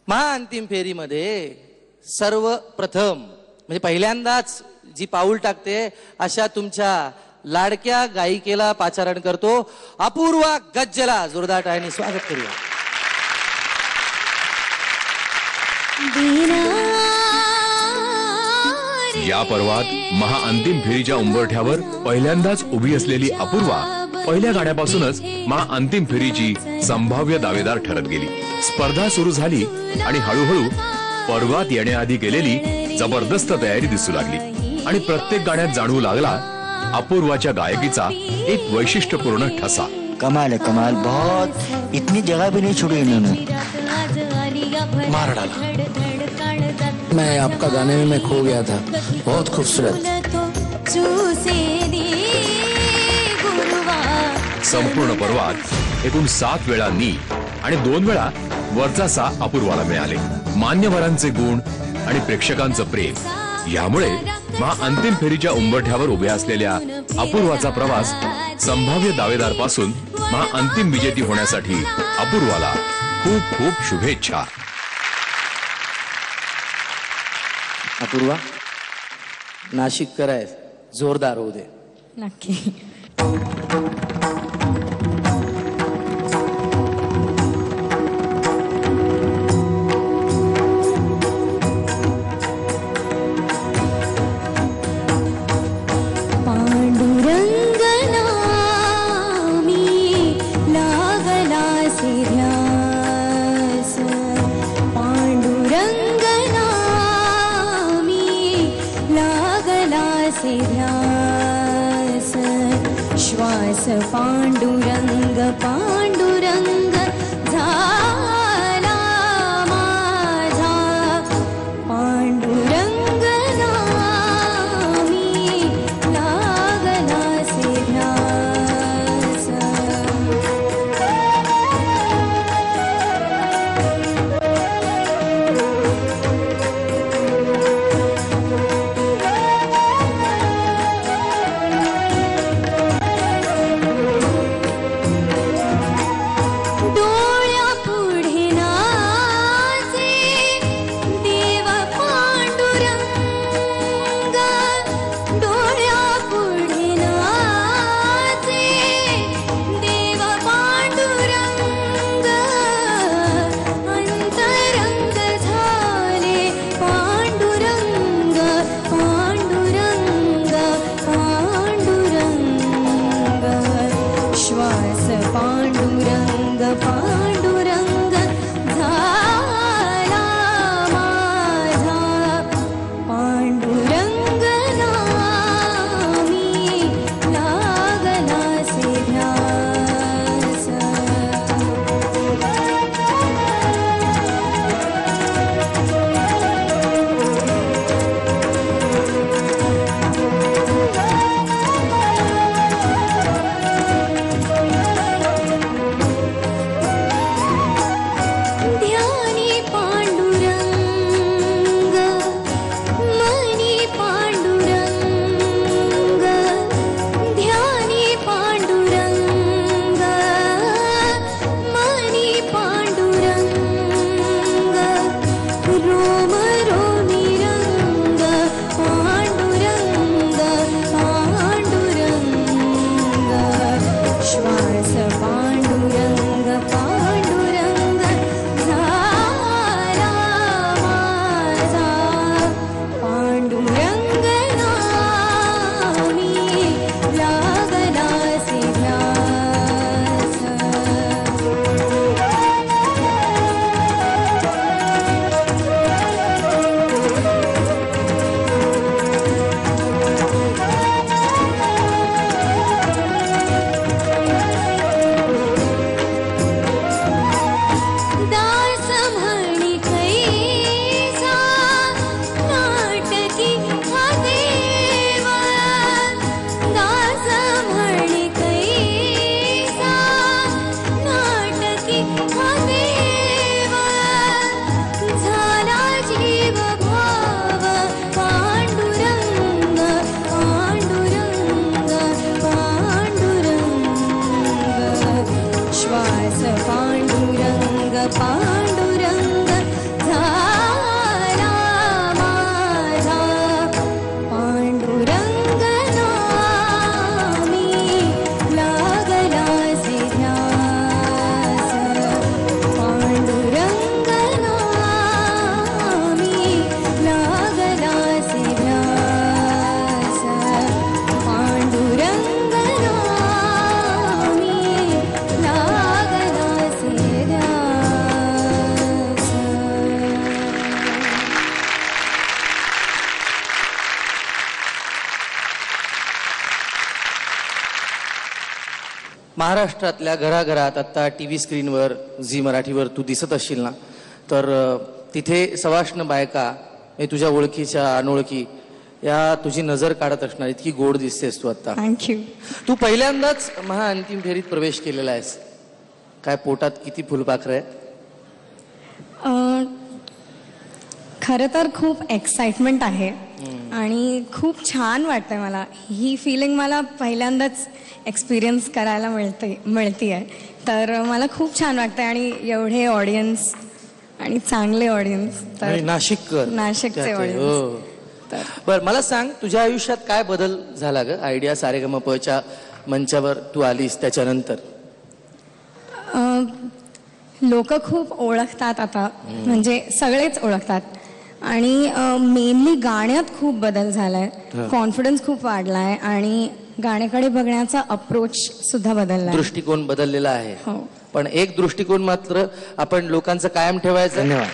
महाअंतिम फेरीमध्ये सर्वप्रथम म्हणजे पहिल्यांदाच जी पाऊल टाकते अशा तुमच्या लाडक्या गायिकेला पाचारण करतो अपूर्वा गज्जला जोरदार टाळ्यांनी स्वागत करूया. या पर्वात महाअंतिम फेरीच्या उंबरठ्यावर पहिल्यांदाच उभी असलेली अपूर्वा पहिल्या गाण्यापासूनच महाअंतिम फेरीची संभाव्य दावेदार ठरत गेली. स्पर्धा सुरू झाली आणि हळूहळू पर्वात येण्याआधी केलेली जबरदस्त तयारी दिसू लागली आणि प्रत्येक गाण्यात जाणवू लागला अपूर्वाच्या गायकीचा एक वैशिष्ट्यपूर्ण ठसा. कमाल है कमाल, बहुत इतनी जगह भी नहीं छोड़ी इन्होंने. मार डाला. मैं आपका गाने में मैं खो गया था, बहुत खूबसूरत. संपूर्ण पर्वात एकूण 7 वेळा नी आणि 2 वेळा वरचा सा अपूर्वाला मिळाले. मान्यवरांचे गुण आणि प्रेक्षकांचं प्रेम यामुळे महाअंतिम फेरीच्या उंबरठ्यावर उभ्या असलेल्या अपूर्वाचा प्रवास संभाव्य दावेदार पासून महाअंतिम विजेती होण्यासाठी अपूर्वाला खूप खूप शुभेच्छा. अपूर्वा नाशिककर आहे, जोरदार होऊ दे. नक्की. श्वास पांडुरंग पांडुरंग झाला माझा पांडुरंग नामी लागला से ध्यास. पांडुरंग पांडुरंग झाला माझा पांडुरंग नामी लागला से ध्यास. महाराष्ट्रातल्या घराघरात आता टीव्ही स्क्रीनवर झी मराठीवर तू दिसत असशील ना, तर तिथे सवाष्ण बायका तुझ्या ओळखीच्या अनोळखी या तुझी नजर काढत असणार, इतकी गोड दिसतेस तू आता. थँक्यू. तू पहिल्यांदाच महाअंतिम फेरीत प्रवेश केलेला आहेस. काय पोटात किती फुलपाखरं आहे? खरं तर खूप एक्साइटमेंट आहे आणि खूप छान वाटतंय मला. ही फिलिंग मला पहिल्यांदाच एक्सपिरियन्स करायला मिळते. तर मला खूप छान वाटतंय आणि एवढे ऑडियन्स आणि चांगले ऑडियन्स, तर नाशिकचे ऑडियन्स. बर, मला सांग, तुझ्या आयुष्यात काय बदल झाला ग आयडिया सारेगमपच्या मंचावर तू आलीस त्याच्यानंतर? लोक खूप ओळखतात आता, म्हणजे सगळेच ओळखतात आणि मेनली गाण्यात खूप बदल झालाय. कॉन्फिडन्स खूप वाढलाय आणि गाण्याकडे बघण्याचा अप्रोच सुद्धा बदललाय. दृष्टिकोन बदललेला आहे. हो. पण एक दृष्टिकोन मात्र आपण लोकांचं कायम ठेवायचं. धन्यवाद.